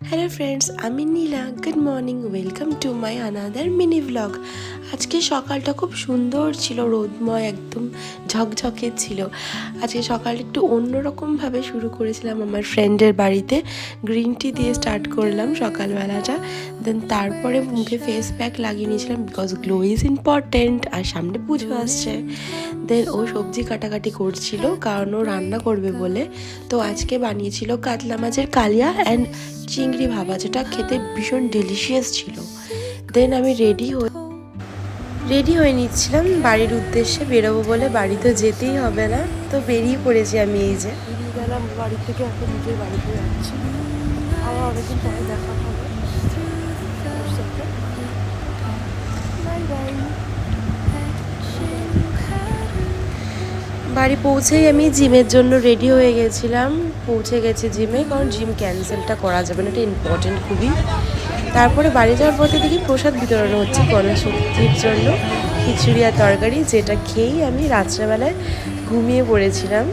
Hello friends, আমি Nila. Good morning, welcome to my another mini blog. আজকে সকালটা খুব সুন্দর ছিল, রোদময়, একদম ঝকঝকে ছিল। আজকে সকালটা একটু অন্যরকমভাবে শুরু করেছিলাম আমার ফ্রেন্ডের বাড়িতে। গ্রিন টি দিয়ে স্টার্ট করলাম সকালবেলাটা। দেন তারপরে মুখে ফেস প্যাক লাগিয়ে নিয়েছিলাম, বিকজ গ্লো ইজ ইম্পর্টেন্ট, আর সামনে পুজো আসছে। দেন ও সবজি কাটাকাটি করছিল, কারণ ও রান্না করবে বলে। তো আজকে বানিয়েছিল কাতলা মাছের কালিয়া অ্যান্ড চিংড়ি ভাপা, যেটা খেতে ভীষণ ডেলিশিয়াস ছিল। দেন আমি রেডি হয়ে নিচ্ছিলাম বাড়ির উদ্দেশ্যে বেরোবো বলে। বাড়ি তো যেতেই হবে না, তো বেরিয়ে পড়েছি আমি। এই যে বেরিয়ে গেলাম বাড়ি থেকে, এখন নিজের বাড়িতে যাচ্ছি। আবার অনেকদিন পরে দেখা হবে। Bye bye. বাড়ি পৌঁছেই আমি জিমের জন্য রেডি হয়ে গেছিলাম। পৌঁছে গেছি জিমে, কারণ জিম ক্যান্সেলটা করা যাবে না, এটা ইম্পর্টেন্ট খুবই। তারপরে বাড়ি যাওয়ার পথে দেখি প্রসাদ বিতরণ হচ্ছে গণেশ চতুর্থীর জন্য, খিচুড়ি আর তরকারি, যেটা খেয়েই আমি রাত্রেবেলায় ঘুমিয়ে পড়েছিলাম।